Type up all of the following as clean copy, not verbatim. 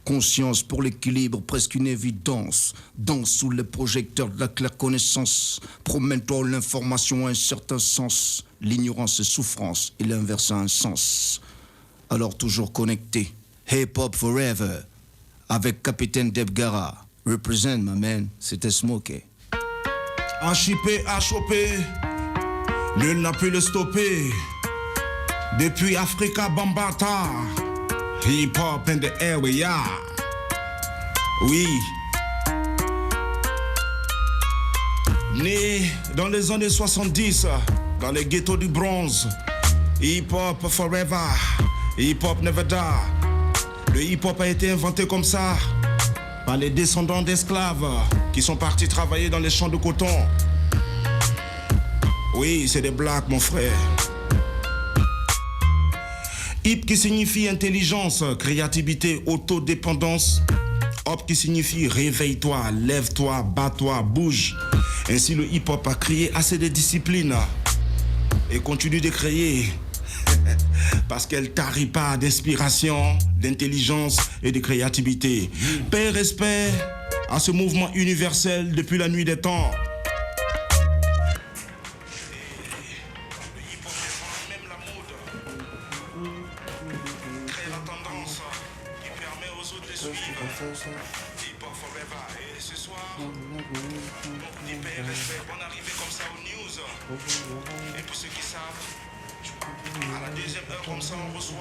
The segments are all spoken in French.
Conscience pour l'équilibre, presque une évidence. Danse sous les projecteurs de la claire connaissance. Promène-toi où l'information a un certain sens. L'ignorance est souffrance et l'inverse a un sens. Alors toujours connecté. Hip-hop forever. Avec Capitaine Debgara. Represent, my man. C'était Smokey. HIP, HOP. Nul n'a pu le stopper. Depuis Africa Bambata. Hip-hop in the area. Oui. Né dans les années 70, dans les ghettos du bronze. Hip-hop forever. Hip-hop never die. Le hip-hop a été inventé comme ça par les descendants d'esclaves qui sont partis travailler dans les champs de coton. Oui, c'est des blacks, mon frère. Hip qui signifie intelligence, créativité, autodépendance. Hop qui signifie réveille-toi, lève-toi, bats-toi, bouge. Ainsi le hip-hop a créé assez de disciplines et continue de créer parce qu'elle tarit pas d'inspiration, d'intelligence et de créativité. Paix et respect à ce mouvement universel depuis la nuit des temps. Et pour ceux qui savent, à la deuxième heure comme ça on reçoit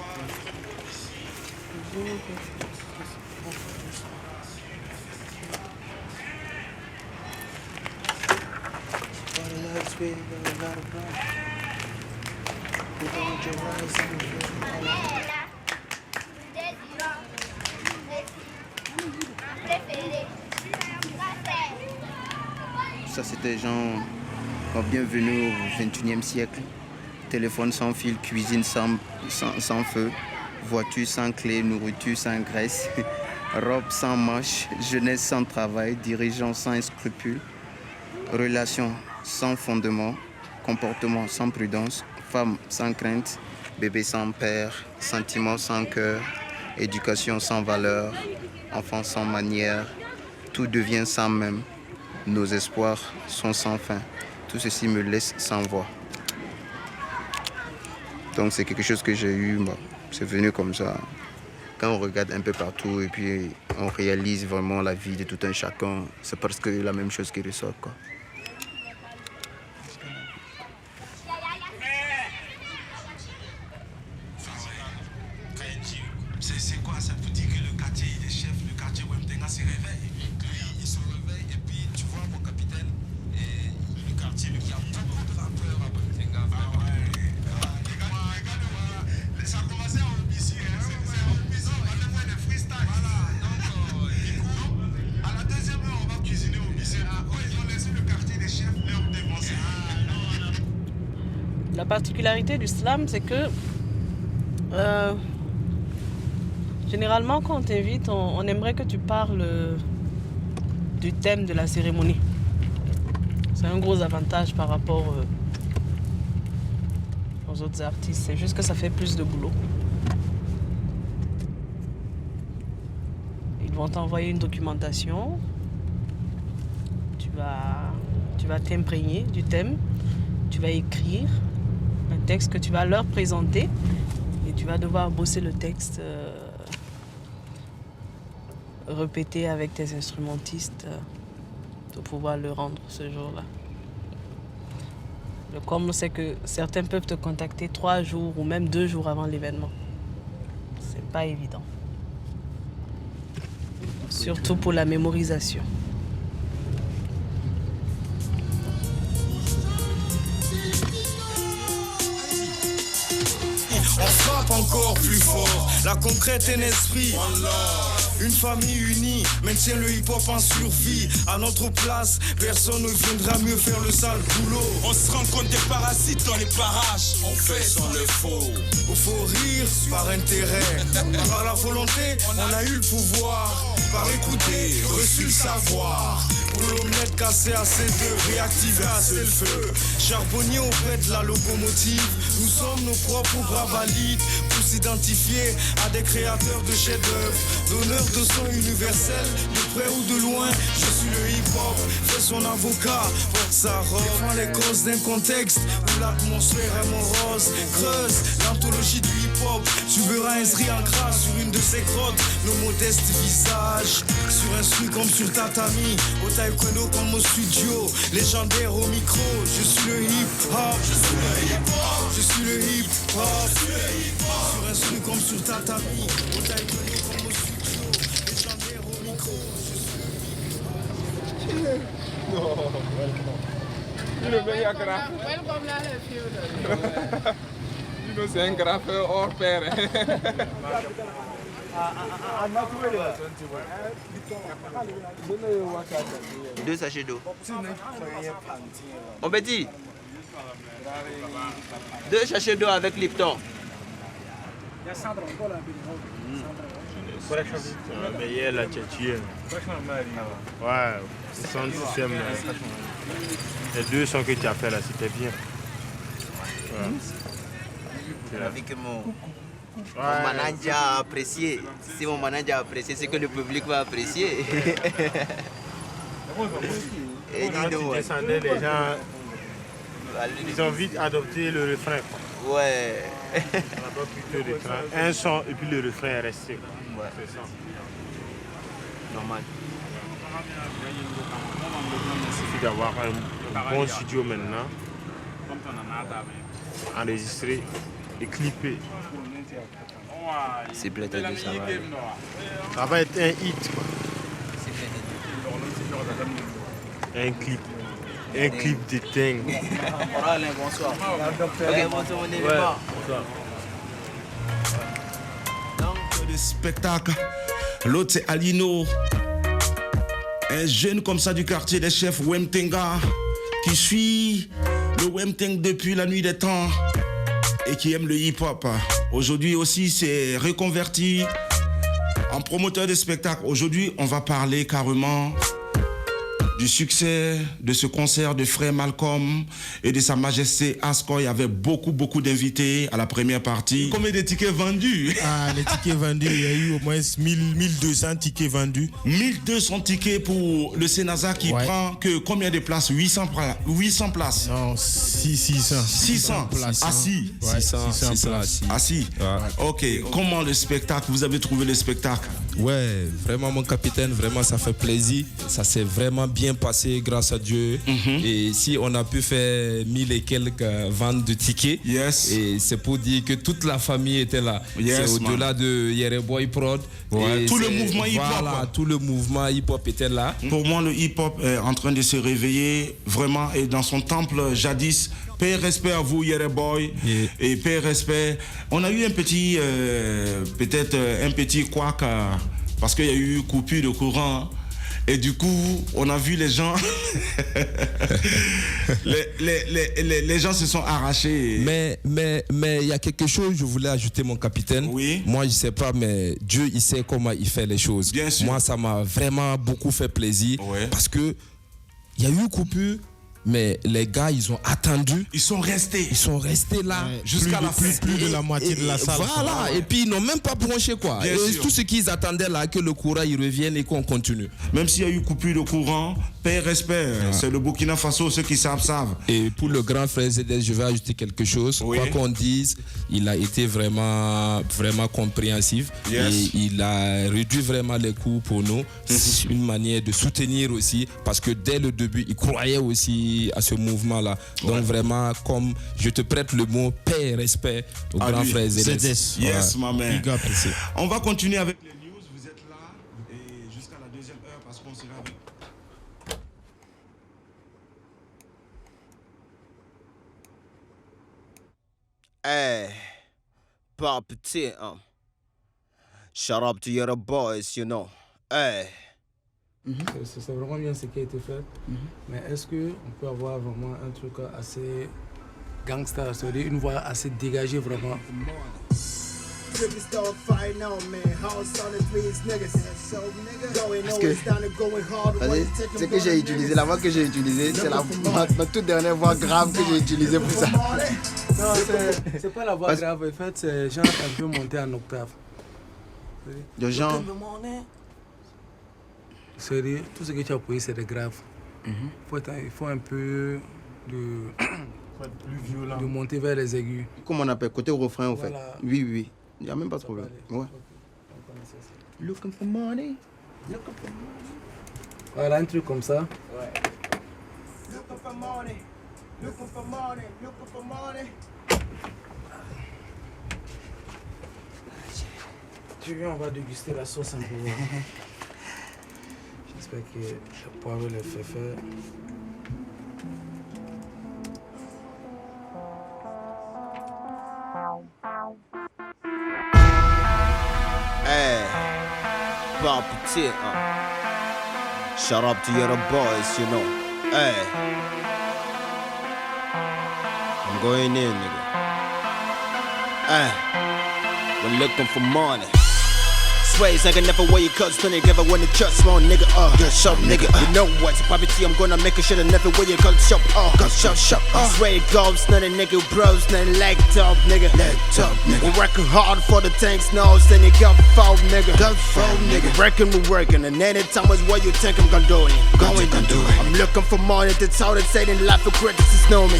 Ça c'était genre bienvenue au 21e siècle. Téléphone sans fil, cuisine sans feu, voiture sans clé, nourriture sans graisse, robe sans manche, jeunesse sans travail, dirigeants sans scrupules, relations sans fondement, comportement sans prudence, femme sans crainte, bébé sans père, sentiments sans cœur, éducation sans valeur, enfant sans manière, tout devient sans même. Nos espoirs sont sans fin. Tout ceci me laisse sans voix. Donc c'est quelque chose que j'ai eu, c'est venu comme ça. Quand on regarde un peu partout et puis on réalise vraiment la vie de tout un chacun, c'est parce que la même chose qui ressort, quoi. C'est quoi ça veut dire que le quartier des chefs, le quartier Wemtenga se réveille? Ils se réveillent et puis tu vois mon capitaine et le quartier, il y a beaucoup de rappeurs à Wemtenga. Ah ouais. Regarde-moi, ça a commencé en BC, c'est en prison, on va faire des freestyles. Voilà, donc du coup, à la deuxième heure, on va cuisiner au BC. Ils ont laissé le quartier des chefs leur dévancer. La particularité du slam, c'est que généralement, quand on t'invite, on aimerait que tu parles du thème de la cérémonie. C'est un gros avantage par rapport aux autres artistes. C'est juste que ça fait plus de boulot. Ils vont t'envoyer une documentation. Tu vas t'imprégner du thème. Tu vas écrire un texte que tu vas leur présenter. Et tu vas devoir bosser le texte, répéter avec tes instrumentistes pour pouvoir le rendre ce jour-là. Le comble, c'est que certains peuvent te contacter 3 jours ou même 2 jours avant l'événement. C'est pas évident. Surtout pour la mémorisation. On frappe encore plus fort, la concrète est un esprit. Une famille unie maintient le hip-hop en survie. À notre place, personne ne viendra mieux faire le sale boulot. On se rend compte des parasites dans les parages. On fait sans le faux. Faut rire par intérêt. Par la volonté, on a eu le pouvoir. Par écouter, reçu le savoir. Pour l'omelette cassée à C2, réactiver assez le feu. Charbonnier auprès de la locomotive. Nous sommes nos propres bras valides. tous identifiés à des créateurs de chefs-d'œuvre, donneurs de son universel, de près ou de loin. Je suis le hip-hop, fait son avocat, porte sa robe, défend les causes d'un contexte où l'atmosphère est morose. Creuse l'anthologie du hip-hop, tu verras inscrit en gras sur une de ses grottes nos modestes visages. Sur un stru comme sur tatami, au taekwondo comme au studio, légendaire au micro. Je suis le hip-hop, je suis le hip-hop, je suis le hip-hop, sur un stru comme sur tatami, au taekwondo comme au studio, légendaire au micro. C'est un graffeur hors pair. Deux sachets d'eau. On petit. 2 sachets d'eau avec Lipton. Mais hier, la tchétchienne. Ouais, son système. Les 2 sons que tu as fait là, c'était bien. Avec mon manager a apprécié. Si mon manager a apprécié, c'est que le public va apprécier. Et Quand tu descendais, les gens, ils ont vite adopté le refrain. Ouais. On n'a pas plutôt de refrain. Un son et puis le refrain est resté. Ouais. C'est ça. Normal. Il suffit d'avoir un bon studio maintenant, enregistrer et clipper. C'est peut-être de ça. Ça va être un hit, quoi. Un clip de dingue. Alain, bonsoir. Ok, bonsoir, mon élément. Des spectacles. L'autre c'est Alino, un jeune comme ça du quartier des chefs Wemtenga, qui suit le Wemteng depuis la nuit des temps et qui aime le hip-hop. Aujourd'hui aussi c'est reconverti en promoteur de spectacles. Aujourd'hui on va parler carrément du succès de ce concert de Frère Malcolm et de Sa Majesté Ascoy. Il y avait beaucoup d'invités à la première partie. Combien de tickets vendus? Ah, les tickets vendus, il y a eu au moins 1200 tickets vendus. 1200 tickets pour le Sénasa qui prend que combien de places? 800 places. Non, 600. 600 places. Assis. Ouais, 600 places. Assis. Ouais. Ok. Comment le spectacle? Vous avez trouvé le spectacle? Ouais, vraiment mon capitaine, vraiment ça fait plaisir. Ça s'est vraiment bien passé grâce à Dieu. Et si on a pu faire 1000 et quelques ventes de tickets, et c'est pour dire que toute la famille était là. C'est au-delà de Yereboy Prod. Ouais. Tout le mouvement hip-hop. Voilà, tout le mouvement hip-hop était là. Pour moi, le hip-hop est en train de se réveiller vraiment et dans son temple jadis. Paix et respect à vous, Yereboy. Et paix et respect. On a eu un petit, peut-être un petit couac parce qu'il y a eu coupure de courant. Et du coup, on a vu les gens, les gens se sont arrachés. Mais il y a quelque chose, je voulais ajouter, mon capitaine. Oui. Moi, je ne sais pas, mais Dieu, il sait comment il fait les choses. Bien sûr. Moi, ça m'a vraiment beaucoup fait plaisir. Ouais. Parce que il y a eu coupure. Mais les gars, ils ont attendu. Ils sont restés là jusqu'à la fin. Plus de la moitié de la salle. Voilà, et puis ils n'ont même pas branché quoi. Bien et sûr. tout ce qu'ils attendaient là, que le courant il revienne et qu'on continue. Même s'il y a eu coupure de courant, paix et respect. C'est le Burkina Faso, ceux qui savent. Et pour le grand frère Zedès, je vais ajouter quelque chose. Oui. Quoi qu'on dise, il a été vraiment compréhensif. Yes. Et il a réduit vraiment les coûts pour nous. C'est une manière de soutenir aussi, parce que dès le début, il croyait aussi à ce mouvement-là. Donc vraiment, comme je te prête le mot, paix et respect au grand frère Zedès. Yes, ma man. Big up. On va continuer avec les news. Vous êtes là et jusqu'à la deuxième heure parce qu'on sera avec. Hey, pas petit, hein. Shout out to your boys, you know. Hey. C'est vraiment bien ce qui a été fait. Mais est-ce qu'on peut avoir vraiment un truc assez gangster, c'est-à-dire une voix assez dégagée vraiment? Parce que ce que j'ai utilisé, la voix que j'ai utilisée, c'est ma toute dernière voix grave que j'ai utilisée pour ça. Non, c'est pas la voix grave, en fait, c'est genre un peu monté en octave. De genre. Sérieux, tout ce que tu as posé, c'est des graves. Il faut un peu de monter vers les aigus. Comment on appelle? Côté refrain, en fait. Voilà. Oui. Il n'y a même pas de problème. Ouais. Looking for money. Voilà, un truc comme ça. Ouais. Looking for money. Looking for money. Looking for money. Tu viens, on va déguster la sauce un peu. J'espère que le poivre le fait faire. Hey, pas petit, Shout out to your boys, you know. Hey, I'm going in, nigga. Hey, we're looking for money. Ways, nigga, never wear your cuts, then they never want to cut small nigga, good show, nigga. You know what's poverty, I'm gonna make a shit and never wear your cuts, shop, good show, Swear goes, none of nigga bros, none leg top, nigga. We're working hard for the tanks, nose, then they got fold, nigga. We're working, and anytime is what you think I'm gonna do it. I'm looking for money, that's all they say in life for critics know me.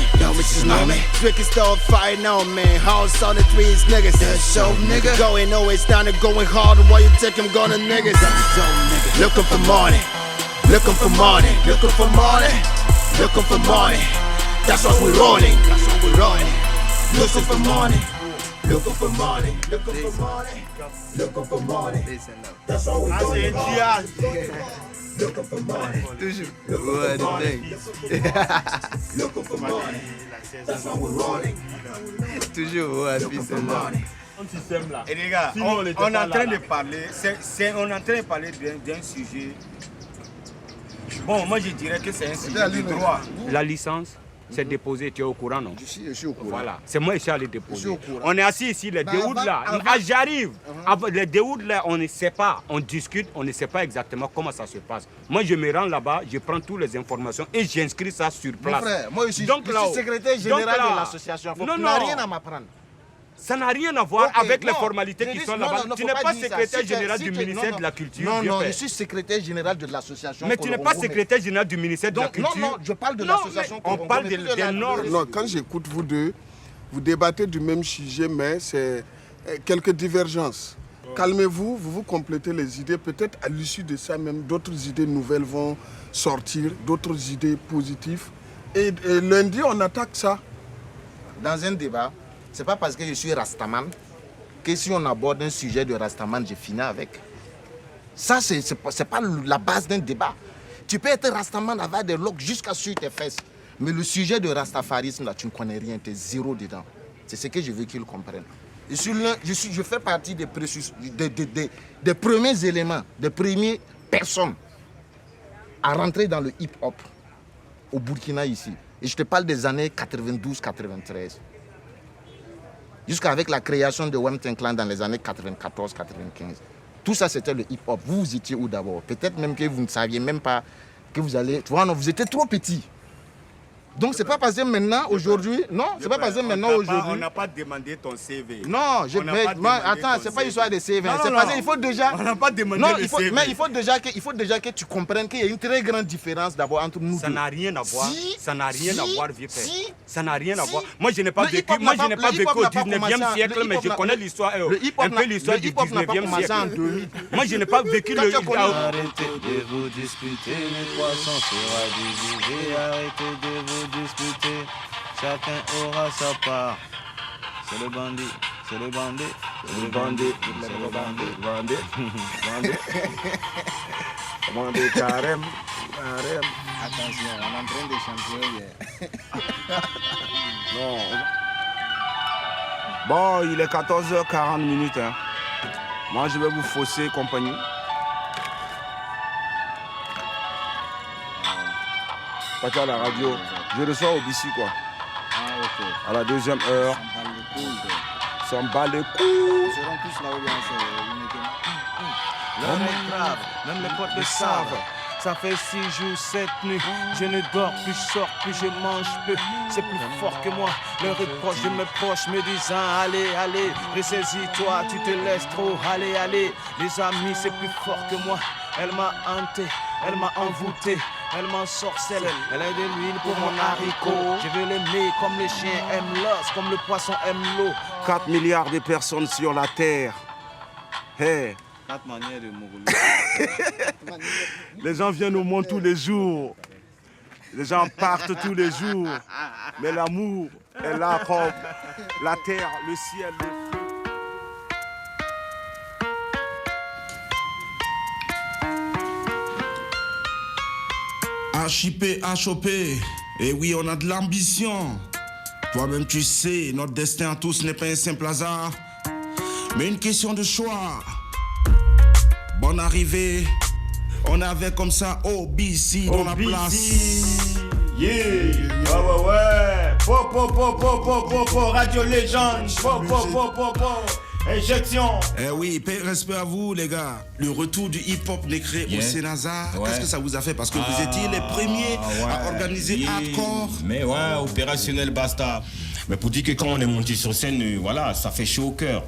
Tricky start fighting on me, house on the trees, niggas. Show, nigga. Going always down and going hard, while you think I'm gonna niggas. Looking for money, looking for money, looking for money, looking for money. That's what we're rolling, Looking for money, looking for money, looking for money, looking for money. That's what we're rolling. Looking for money, toujours. Looking for money, that's what we're rolling. Toujours, ouais, puis c'est là. Et les gars, on est en train de parler, on est en train de parler d'un sujet. Bon, moi je dirais que c'est un sujet de droit. La licence, c'est déposé, tu es au courant, non? Je suis au courant. Voilà, c'est moi qui suis allé déposer. On est assis ici, les deux là. J'arrive. Les deux là, on ne sait pas, on discute, on ne sait pas exactement comment ça se passe. Moi je me rends là-bas, je prends toutes les informations et j'inscris ça sur place. Mon frère, moi je suis secrétaire général de l'association. Tu n'as rien à m'apprendre. Ça n'a rien à voir avec les formalités qui sont là-bas. Tu n'es pas secrétaire général du ministère de la Culture. Non, je suis secrétaire général de l'association. Mais tu n'es pas secrétaire général du ministère de la Culture. Non, je parle de l'association. On parle des normes. Non, quand j'écoute vous deux, vous débattez du même sujet, mais c'est quelques divergences. Calmez-vous, vous complétez les idées. Peut-être à l'issue de ça, même d'autres idées nouvelles vont sortir, d'autres idées positives. Et lundi, on attaque ça. Dans un débat, c'est pas parce que je suis Rastaman que si on aborde un sujet de Rastaman, je finis avec. Ça, c'est pas la base d'un débat. Tu peux être Rastaman avec des locks jusqu'à sur tes fesses. Mais le sujet de Rastafarisme, là, tu ne connais rien, tu es zéro dedans. C'est ce que je veux qu'ils comprennent. Je fais partie des premiers éléments, des premières personnes à rentrer dans le hip-hop au Burkina ici. Et je te parle des années 92-93. Jusqu'avec la création de Wemten Clan dans les années 94-95. Tout ça, c'était le hip-hop. Vous étiez où d'abord? Peut-être même que vous ne saviez même pas que vous allez... Tu vois, non, vous étiez trop petit. Donc, c'est pas passé maintenant, aujourd'hui. Non, c'est pas passé maintenant, aujourd'hui. On n'a pas demandé ton CV. Non, attends, c'est pas histoire de CV. C'est parce qu'il faut déjà... On n'a pas demandé le CV. Mais il faut déjà que tu comprennes qu'il y a une très grande différence d'abord entre nous deux. Ça n'a rien à voir. Ça n'a rien à voir, vieux père. Ça n'a rien à voir. Moi, je n'ai pas vécu au 19e siècle, mais je connais l'histoire, un peu l'histoire du 19e siècle. Moi, je n'ai pas vécu le... Arrêtez de vous disputer, les poissons sera divisé. Arrêtez de vous disputer, chacun aura sa part. C'est le bandit, c'est le bandit, c'est le bandit, c'est le bandit, bandit carême. Attention, on est en train de chanter. Non. Bon, il est 14h40 minutes. Hein. Moi, je vais vous fausser compagnie. Pas à la radio. Je reçois au BC quoi. Ah, ok. À la deuxième heure. s'en bat les couilles. Ils seront tous là où L'homme est grave, même les potes le savent. Ça fait 6 jours, 7 nuits, je ne dors plus, je sors plus, je mange plus. C'est plus fort que moi, le reproche de mes proches me disant allez, allez, ressaisis-toi, tu te laisses trop, allez, allez. Les amis, c'est plus fort que moi, elle m'a hanté, elle m'a envoûté, elle m'ensorcelle, elle est de l'huile pour mon haricot. Je veux l'aimer comme les chiens aiment l'os, comme le poisson aime l'eau. 4 milliards de personnes sur la terre. Hey. 4 manières de mourir. Les gens viennent au monde tous les jours. Les gens partent tous les jours. Mais l'amour est là comme la terre, le ciel, le feu. HIP, HOP, et oui, on a de l'ambition. Toi-même, tu sais, notre destin à tous n'est pas un simple hasard, mais une question de choix. Bonne arrivée, on avait comme ça OBC dans la place. Yeah, ouais. Po, Radio Légende. Po. Injection. Eh oui, paix, respect à vous, les gars. Le retour du hip-hop n'est créé au Sénazar. Qu'est-ce que ça vous a fait? Parce que vous étiez les premiers à organiser hardcore. Mais ouais, opérationnel, basta. Mais pour dire que quand on est monté sur scène, voilà, ça fait chaud au cœur.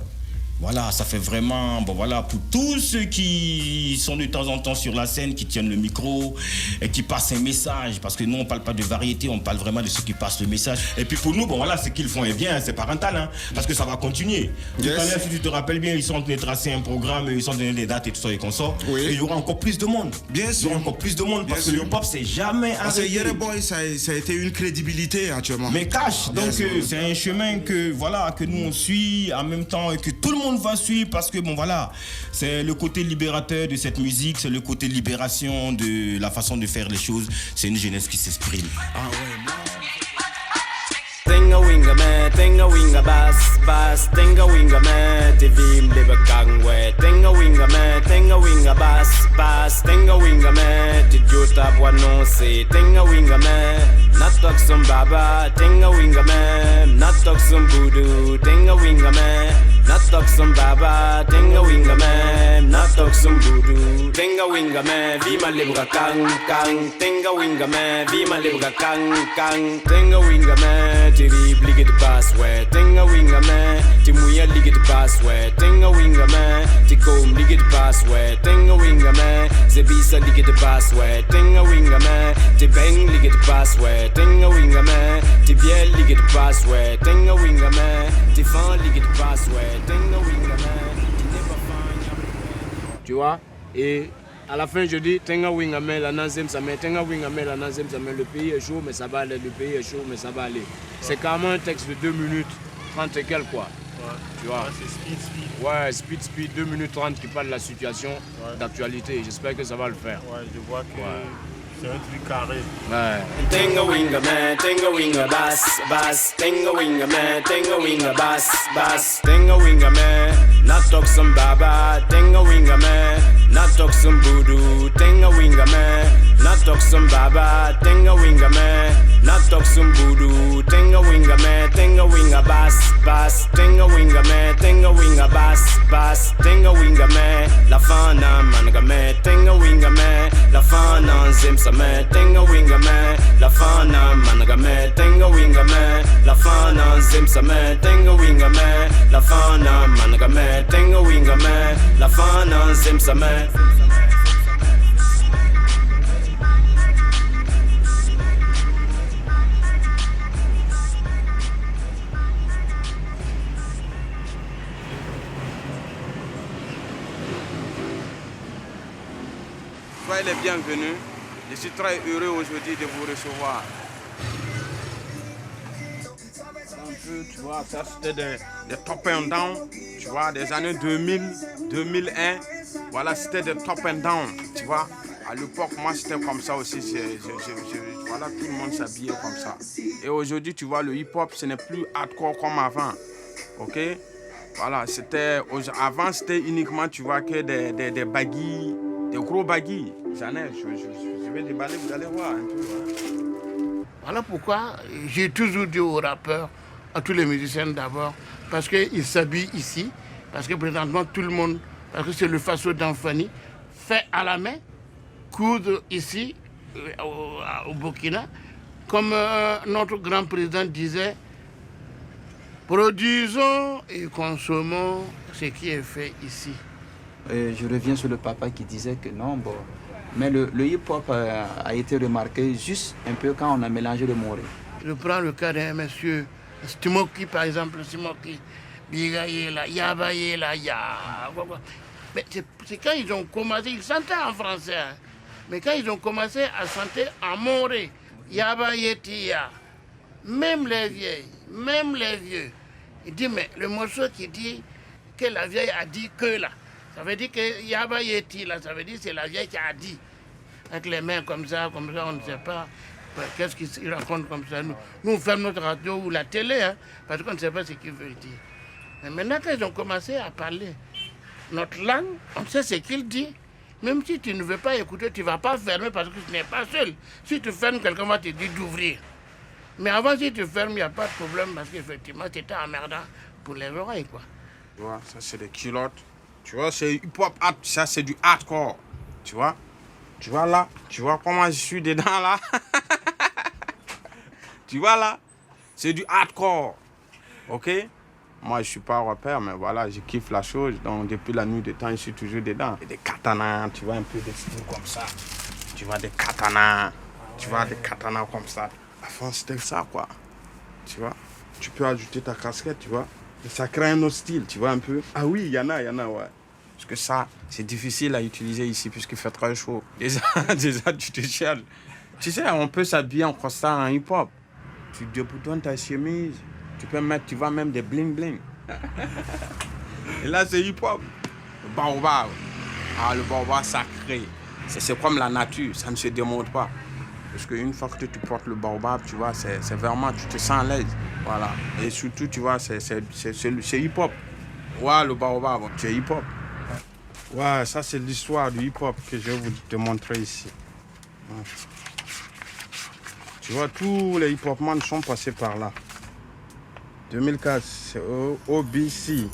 Voilà, ça fait vraiment, bon voilà, pour tous ceux qui sont de temps en temps sur la scène, qui tiennent le micro et qui passent un message, parce que nous on parle pas de variété, on parle vraiment de ceux qui passent le message. Et puis pour nous, bon voilà, ce qu'ils font est bien, c'est parental, hein, parce que ça va continuer. Tout à l'heure, si tu te rappelles bien, ils sont en train de tracer un programme, ils sont en train de donner des dates et tout ça et qu'on sort. Oui. Et il y aura encore plus de monde. Bien sûr. Il y aura encore plus de monde, parce que le hip-hop c'est jamais arrêté. Parce que Yere Boy, ça a été une crédibilité actuellement. Mais cash, donc c'est un chemin que voilà, que nous on suit, en même temps que tout le monde va suivre, parce que bon voilà, c'est le côté libérateur de cette musique, c'est le côté libération de la façon de faire les choses, c'est une jeunesse qui s'exprime. Ah ouais, Tinga winga man, tinga winga bass, tinga winga man, tivim liba kangwe, tinga winga bass, tinga winga man, tijuta bwanonse, tinga winga man, natok some baba, tinga winga man, natok some voodoo, tinga winga man, natok some baba, tinga winga man, natok some voodoo, tinga winga man, vima libra kang, tinga winga man, vima libra kang, tinga winga man, Rib ligue de basse, ouais, tinga winga man. Ti mouilla ligue de basse, ouais, tinga winga man. Ti comb ligue de basse, ouais, tinga winga man. Zebisa ligue de basse, ouais, tinga winga man. Ti bang ligue de basse, ouais, tinga winga man. Ti biel ligue de basse, ouais, tinga winga man. Ti fan ligue de basse, ouais, tinga winga man. Ti n'est pas fan, tu vois, et à la fin, je dis, Tenga Wingame, la Nazem Samé, Tenga Wingame, la Nazem Samé, le pays est chaud, mais ça va aller, le pays est chaud, mais ça va aller. C'est quand même un texte de 2 minutes 30 et quelques, quoi. Ouais. Tu vois. Ouais, c'est speed. Ouais, speed, 2 minutes 30 qui parle de la situation d'actualité. J'espère que ça va le faire. Ouais, je vois que c'est un truc carré. Ouais. Tinga winga bass, tinga winga man, tinga winga bass, tinga winga man. Not talk some baba, tinga winga man. Not talk some voodoo, tinga winga man. Not talk some baba, tinga winga man. Not talk some voodoo, tinga winga man, tinga winga bass, tinga winga man, tinga winga bass, tinga winga man. La fana manga man, tinga winga man. La fana zimsa man, tinga winga man. La fana manga man, tinga winga man. La fana zimsa man, tinga winga man. La fana manga man, tinga winga man. La fana zimsa man. Soyez les bienvenus. Je suis très heureux aujourd'hui de vous recevoir. Un peu, tu vois, ça c'était des top and down, tu vois, des années 2000, 2001. Voilà, c'était des top and down, tu vois. À l'époque, moi, c'était comme ça aussi. Voilà, tout le monde s'habillait comme ça. Et aujourd'hui, tu vois, le hip-hop, ce n'est plus hardcore comme avant. OK? Voilà, avant, c'était uniquement, tu vois, que des baggy, des gros baggy. Je vais déballer, vous allez voir un peu. Hein. Voilà pourquoi j'ai toujours dit aux rappeurs, à tous les musiciens d'abord, parce qu'ils s'habillent ici, parce que présentement tout le monde, parce que c'est le faso d'Anfani, fait à la main, coudre ici, au Burkina, comme notre grand président disait, produisons et consommons ce qui est fait ici. Je reviens sur le papa qui disait que non, bon, mais le hip-hop a été remarqué juste un peu quand on a mélangé le moré. Je prends le cas d'un monsieur, Stimoki par exemple, Stimoki, Bigaïla, Yabaïla, Ya. Mais c'est quand ils ont commencé, ils chantaient en français, hein, mais quand ils ont commencé à chanter en moré, Yabaïetia, même les vieux, il dit, mais le morceau qui dit que la vieille a dit que là, ça veut dire que Yabaïeti là, ça veut dire que c'est la vieille qui a dit. Avec les mains comme ça, on ne sait pas. Qu'est-ce qu'il raconte comme ça? Nous, on ferme notre radio ou la télé, hein, parce qu'on ne sait pas ce qu'il veut dire. Mais maintenant, quand ils ont commencé à parler notre langue, on sait ce qu'il dit. Même si tu ne veux pas écouter, tu ne vas pas fermer parce que tu n'es pas seul. Si tu fermes, quelqu'un va te dire d'ouvrir. Mais avant, si tu fermes, il n'y a pas de problème parce qu'effectivement, c'était emmerdant pour les oreilles, quoi. Tu vois, ça c'est des culottes. Tu vois, c'est hip-hop, ça c'est du hardcore. Tu vois? Tu vois là? Tu vois comment je suis dedans là? Tu vois là? C'est du hardcore. Ok? Moi, je suis pas rappeur, mais voilà, je kiffe la chose. Donc, depuis la nuit des temps, je suis toujours dedans. Et des katanas, tu vois, un peu des styles comme ça. Tu vois, des katanas. Tu vois, des katanas comme ça. Avant, c'était ça, quoi. Tu vois? Tu peux ajouter ta casquette, tu vois? Et ça crée un autre style, tu vois, un peu. Ah oui, il y en a, ouais. Parce que ça, c'est difficile à utiliser ici, puisqu'il fait très chaud. Déjà, tu te cherches. Tu sais, on peut s'habiller en costard, en hip-hop. Tu déboutonnes ta chemise. Tu peux mettre, tu vois, même des bling-bling. Et là, c'est hip-hop. Le baobab. Ah, le baobab sacré. C'est comme la nature, ça ne se démonte pas. Parce qu'une fois que tu portes le baobab, tu vois, c'est vraiment, tu te sens à l'aise. Voilà. Et surtout, tu vois, c'est hip-hop. Ouais, le baobab, c'est hip-hop. Ouais, ça, c'est l'histoire du hip-hop que je vais vous démontrer ici. Ouais. Tu vois, tous les hip-hopman sont passés par là. 2004, c'est OBC.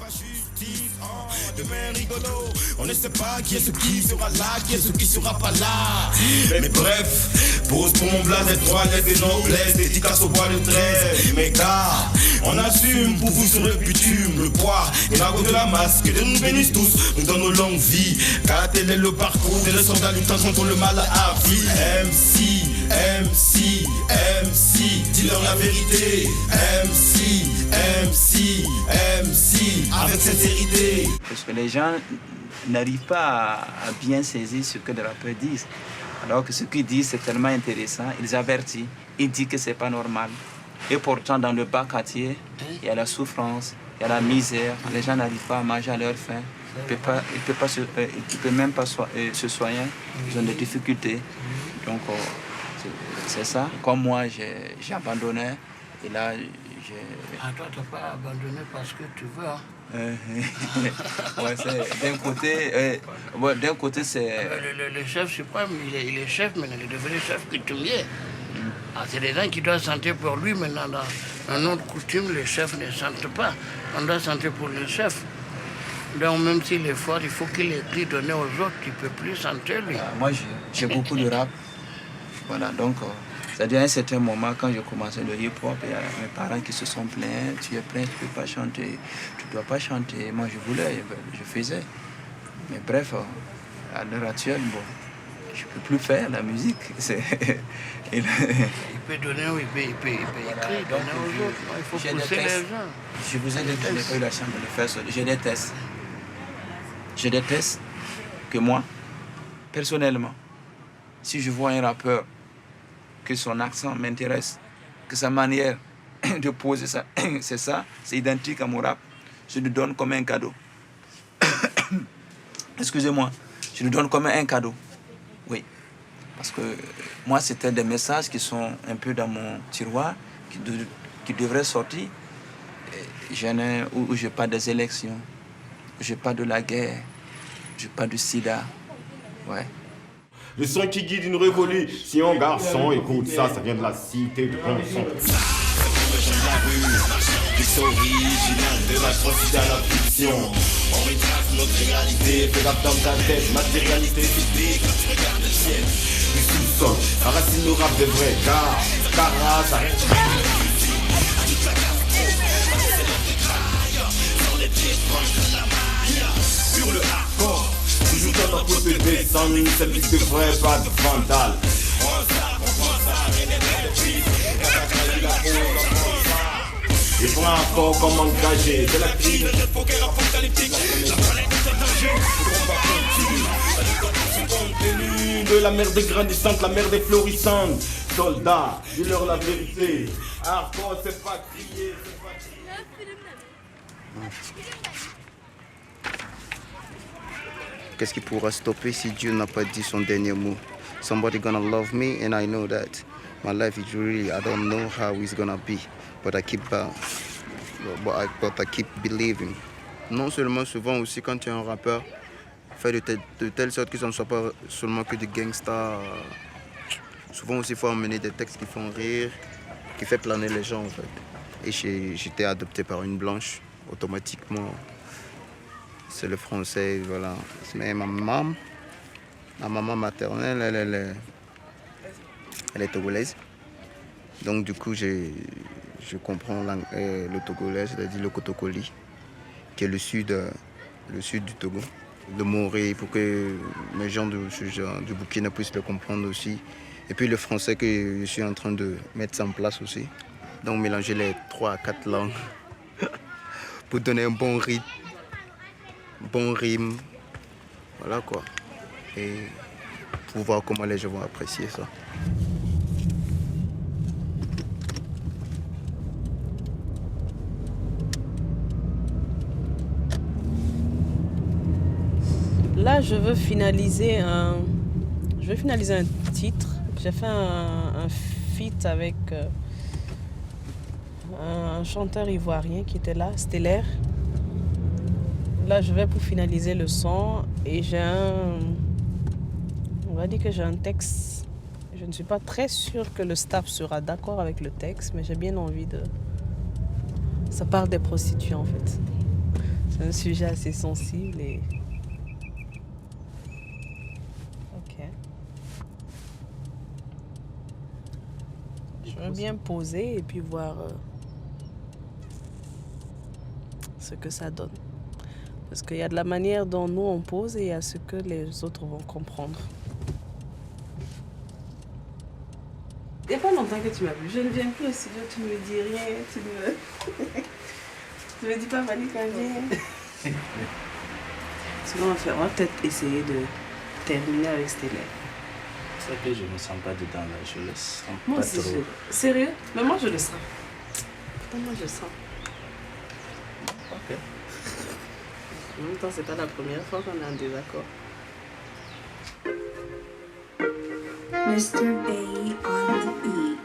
Demain rigolo, on ne sait pas qui est ce qui sera là, qui est ce qui sera pas là. Mais bref, pose pour mon blaze, les trois lettres de noblesse, dédicace au bois de 13. Mais gars, on assume pour vous sur le bitume, le poids et la de la masse, que Dieu nous bénisse tous, nous donne nos longues vies. Car tel est le parcours de le soldat luttant contre le mal à vie. MC, dis-leur la vérité. MC, avec sincérité. Parce que les gens n'arrivent pas à bien saisir ce que les rappeurs disent. Alors que ce qu'ils disent, c'est tellement intéressant. Ils avertissent, ils disent que c'est pas normal. Et pourtant, dans le bas quartier, il y a la souffrance, il y a la misère. Les gens n'arrivent pas à manger à leur faim. Ils ne peuvent même pas se soigner. Ils ont des difficultés. Donc, c'est ça. Comme moi, j'ai abandonné. Et là, Ah, toi, tu n'as pas abandonné parce que tu veux. Hein? Ouais, d'un côté, c'est... Le chef suprême, il est chef, mais il est devenu chef coutumier. Ah, c'est des gens qui doivent chanter pour lui. Maintenant, dans notre coutume, les chefs ne chantent pas. On doit chanter pour le chef. Donc, même s'il est fort, il faut qu'il écrit, donner aux autres. Il ne peut plus chanter, lui. Moi, j'ai beaucoup de rap. Voilà, donc... C'est-à-dire, à un certain moment, quand j'ai commencé le hip-hop, il y a mes parents qui se sont plaints. Tu es plein, tu ne peux pas chanter, tu ne dois pas chanter. Moi, je voulais, je faisais. Mais bref, à l'heure actuelle, bon, je ne peux plus faire la musique. Il peut donner, il peut écrire, donner aux autres. Il faut pousser les gens. Je vous ai dit que je n'ai pas eu la chance de le faire seul. Je déteste. Je déteste que moi, personnellement, si je vois un rappeur, que son accent m'intéresse, que sa manière de poser ça, c'est identique à mon rap. Je le donne comme un cadeau. Excusez-moi, je le donne comme un cadeau. Oui, parce que moi, c'était des messages qui sont un peu dans mon tiroir, qui devraient sortir. Où je parle des élections, où je parle de la guerre, je parle du sida. Ouais. Le son qui guide une révolution, garçon, écoute ça, ça vient de la cité de Ponson. gens de la rue. Plus original de la transité à la fiction. On retrace notre réalité, fais rap dans ta tête, matérialité physique. Quand tu regardes le ciel, du sous-sol, enracine le rap de vrai, car ça reste. Sur les pieds, proche de la maille. Sur le hardcore, toujours dans notre côté descendre, service de vrai, pas de vandale. On prend ça, rien n'est de piste. Et pour un corps comme engagé, c'est la crise de poker apocalyptique. La planète est en danger, le combat continue. La contenu de la merde est grandissante, la merde est florissante. Soldats, dis-leur la vérité. Hardcore, c'est pas crier, c'est pas crier. Qu'est-ce qui pourra stopper si Dieu n'a pas dit son dernier mot? Somebody gonna love me and I know that. My life is really, I don't know how it's gonna be. But I keep believing. Non seulement souvent aussi quand tu es un rappeur, fait de telle sorte que ça ne soit pas seulement que des gangsters. Souvent aussi il faut emmener des textes qui font rire, qui fait planer les gens en fait. Et j'étais adopté par une blanche, automatiquement. C'est le français, voilà. Mais ma maman maternelle, elle est togolaise. Donc du coup je comprends le togolais, c'est-à-dire le Kotokoli, qui est le sud du Togo. Le Moré, pour que mes gens du Burkina puissent le comprendre aussi. Et puis le français que je suis en train de mettre en place aussi. Donc mélanger les 3 à 4 langues pour donner un bon rythme, bon rime. Voilà quoi. Et pour voir comment les gens vont apprécier ça. Là, je veux finaliser un titre. J'ai fait un feat avec un chanteur ivoirien qui était là, Stellaire. Là, je vais pour finaliser le son et on va dire que j'ai un texte. Je ne suis pas très sûre que le staff sera d'accord avec le texte, mais j'ai bien envie de... Ça parle des prostituées en fait. C'est un sujet assez sensible et... Je veux bien poser et puis voir ce que ça donne. Parce qu'il y a de la manière dont nous on pose et il y a ce que les autres vont comprendre. Il n'y a pas longtemps que tu m'as vu. Je ne viens plus au studio, tu ne me dis rien, tu me dis pas Malik quand je viens. Sinon on va peut-être essayer de terminer avec Stellaire. C'est que je ne me sens pas dedans là, je le sens moi pas aussi, trop. Sérieux? Mais moi je le sens. Moi je le sens. Ok. En même temps, c'est pas la première fois qu'on est en désaccord. Mr. Bay on the beat.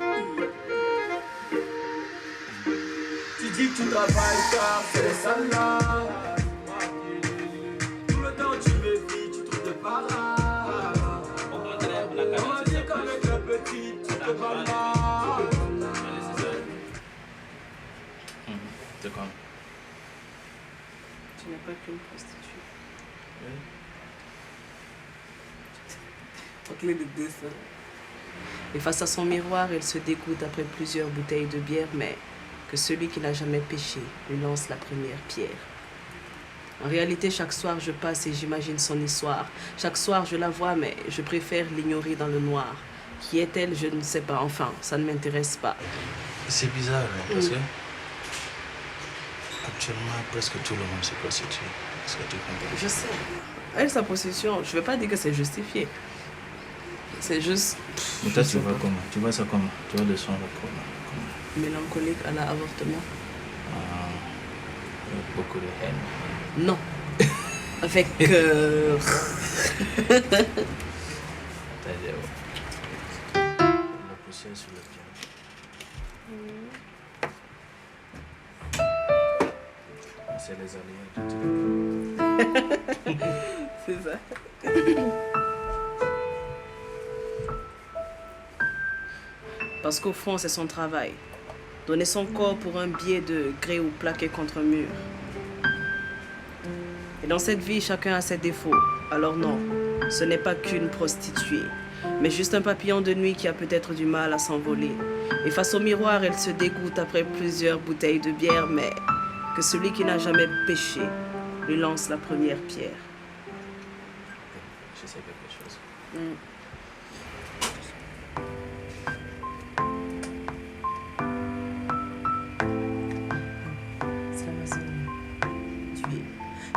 Tu dis que tu travailles tard, c'est les salades. Tout le temps tu me vis, tu trouves de parade. On m'a dit qu'avec le petit, tu te balades. C'est quoi? Tu n'es pas qu'une prostituée. Oui. Clé de dessin. Et face à son miroir, elle se dégoûte après plusieurs bouteilles de bière, mais que celui qui n'a jamais péché lui lance la première pierre. En réalité, chaque soir, je passe et j'imagine son histoire. Chaque soir, je la vois, mais je préfère l'ignorer dans le noir. Qui est-elle? Je ne sais pas. Enfin, ça ne m'intéresse pas. C'est bizarre, hein, parce que actuellement, presque tout le monde se prostitue. Est-ce que tu comprends? Je sais. Elle, sa position, je ne veux pas dire que c'est justifié. C'est juste... Mais toi, tu vois comment? Tu vois ça comment? Tu vois le son comment? Mélancolique à l'avortement. Beaucoup de haine. Non. Avec... C'est-à-dire... La poussière sur le pied. C'est les aléas. C'est ça. Parce qu'au fond, c'est son travail. donner son corps pour un billet de gré ou plaqué contre un mur. Et dans cette vie, chacun a ses défauts. Alors non, ce n'est pas qu'une prostituée, mais juste un papillon de nuit qui a peut-être du mal à s'envoler. Et face au miroir, elle se dégoûte après plusieurs bouteilles de bière, mais que celui qui n'a jamais péché lui lance la première pierre. Je sais quelque chose.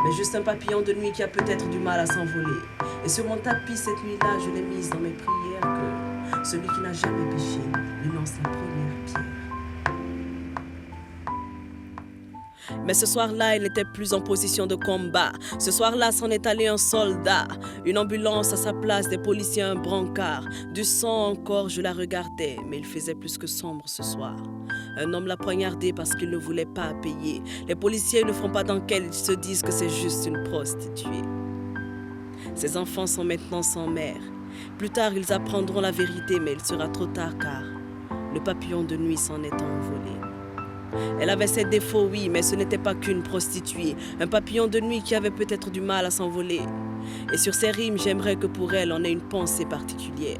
Mais juste un papillon de nuit qui a peut-être du mal à s'envoler. Et sur mon tapis cette nuit-là, je l'ai mise dans mes prières que celui qui n'a jamais péché lui lance la première pierre. Mais ce soir-là, il n'était plus en position de combat. Ce soir-là, s'en est allé un soldat. Une ambulance à sa place, des policiers, un brancard. Du sang encore, je la regardais, mais il faisait plus que sombre ce soir. Un homme l'a poignardé parce qu'il ne voulait pas payer. Les policiers ne font pas d'enquête, ils se disent que c'est juste une prostituée. Ses enfants sont maintenant sans mère. Plus tard, ils apprendront la vérité, mais il sera trop tard car le papillon de nuit s'en est envolé. Elle avait ses défauts, oui, mais ce n'était pas qu'une prostituée. Un papillon de nuit qui avait peut-être du mal à s'envoler. Et sur ces rimes, j'aimerais que pour elle, on ait une pensée particulière.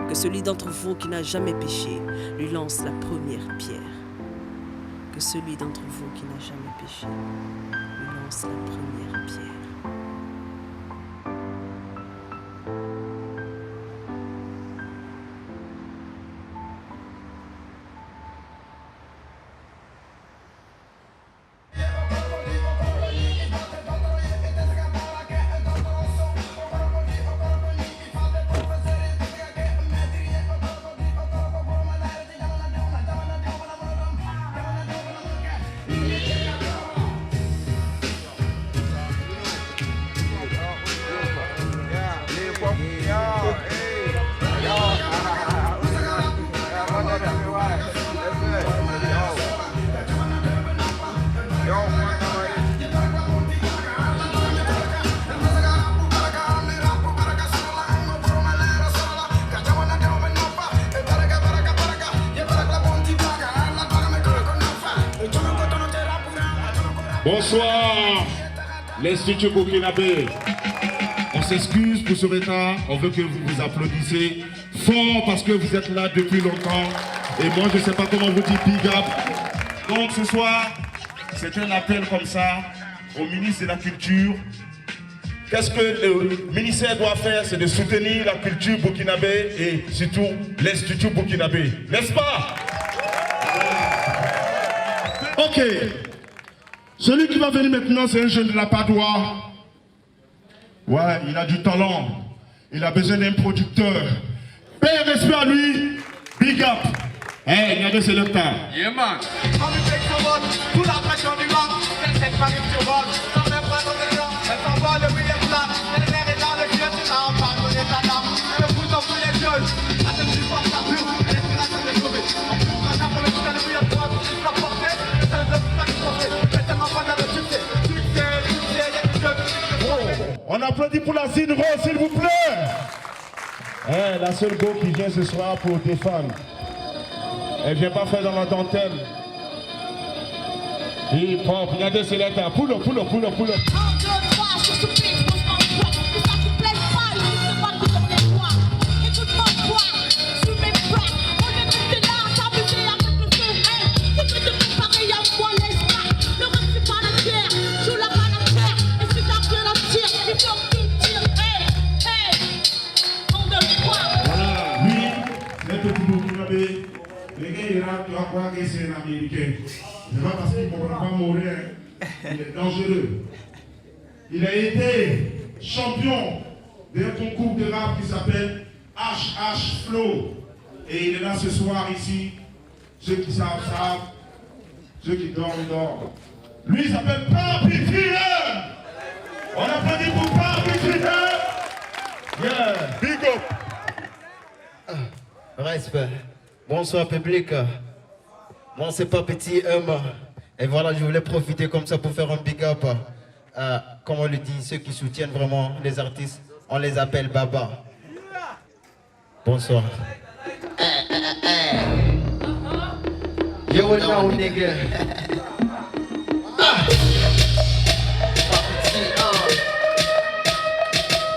Que celui d'entre vous qui n'a jamais péché lui lance la première pierre. Que celui d'entre vous qui n'a jamais péché lui lance la première pierre. Bonsoir, l'Institut Burkinabé. On s'excuse pour ce retard. On veut que vous vous applaudissiez fort parce que vous êtes là depuis longtemps. Et moi, je ne sais pas comment vous dire big up. Donc ce soir, c'est un appel comme ça au ministre de la Culture. Qu'est-ce que le ministère doit faire? C'est de soutenir la culture burkinabé et surtout l'Institut Burkinabé. N'est-ce pas? Ok. Celui qui va venir maintenant, c'est un jeune de la Padoie. Ouais, il a du talent. Il a besoin d'un producteur. Paix et respect à lui. Big up. Hey, regardez, c'est le temps. Yeah, man. On lui fait son vote, sous la pression du vent. Cette Paris sur vote, sans même pas dans les gens. Elle s'envoie le billet plat. Elle est dans le ciel, c'est là, on parle de l'état d'âme. Elle me fout dans tous les jeunes. La tête du fort, ça pue. Elle est là, ça fait sauver. En plus, on a pour le putain de billet de droite. C'est la portée, c'est un homme qui s'en fait. Mais tellement pas dans le succès. Succès, succès, y'a du jeu. On applaudit pour la Zinro, s'il vous plaît. Hey, la seule go qui vient ce soir pour tes fans. Elle vient pas faire dans la dentelle. Hip hop, regardez, c'est l'état. Pull up, pull up, pull up, pull up. Tu vas croire que c'est un Américain. C'est pas parce qu'il ne comprend pas mourir. Il est dangereux. Il a été champion d'un concours de rap qui s'appelle HH Flow. Et il est là ce soir ici. Ceux qui savent, savent. Ceux qui dorment, dorment. Lui, il s'appelle Papi Filler. On applaudit pour Papi Filler. Yeah, big up. Respect. Bonsoir public. Moi c'est pas petit et voilà, je voulais profiter comme ça pour faire un big up. Comme on le dit, ceux qui soutiennent vraiment les artistes, on les appelle Baba. Bonsoir. You would know, nigga.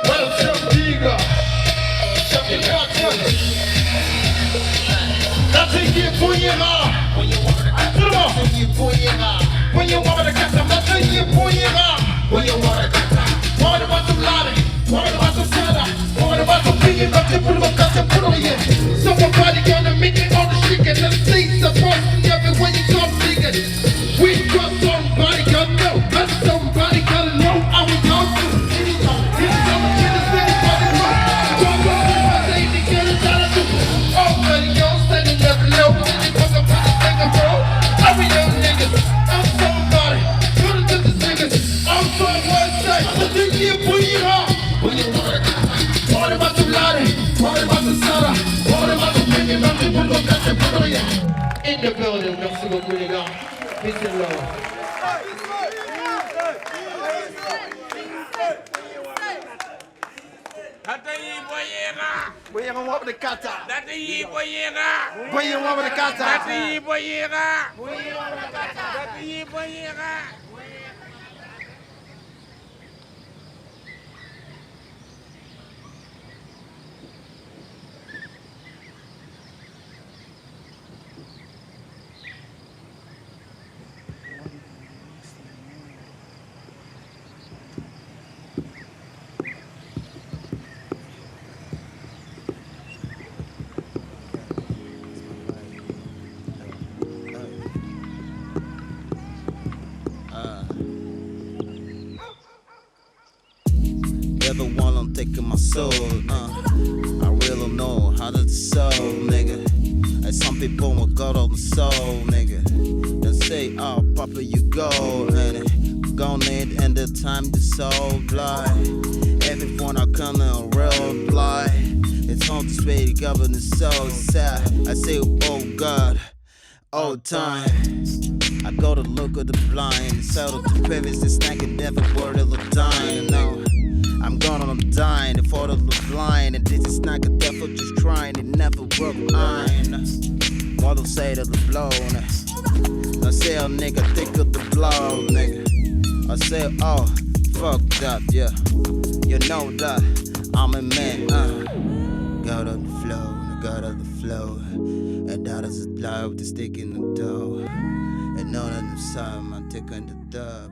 Welcome, Diga. Nothing you put your heart. When you want to get nothing you put your heart. When you want to get nothing you put your heart. When you want to get what about the lottery? What about the soda? What about the piggy? But you put them up, you put on you. Somebody gonna make it on the chicken. The seats are frosty everywhere you come digging. We got somebody gotta know. But somebody gotta know how we go through. In the building, merci beaucoup les gars. Peace and love. Boyera mwaba de kata. Dati boyera. Boyera mwaba de kata. Dati boyera. Dati boyera. Everyone I'm taking my soul, I really don't know how to soul, nigga. And some people will go on the soul, nigga. They say, oh, Papa, you go, and gone it, and the time the soul blind. Everyone I come in real blind. It's on the way to govern the soul sad. I say, oh God, all time. I go to look at the blind, settle the previous, this snacking never word of the dying, no. I'm gone on the dying, the fault of the blind, and this is not a devil just trying, it never work mine. What I'll say to the blow, I say, oh nigga, think of the blow, nigga. I say, oh, fucked up, yeah. You know that I'm a man, God on the flow, God on the flow. And that is a love, the stick in the dough. And none of the time I'm taking the dub.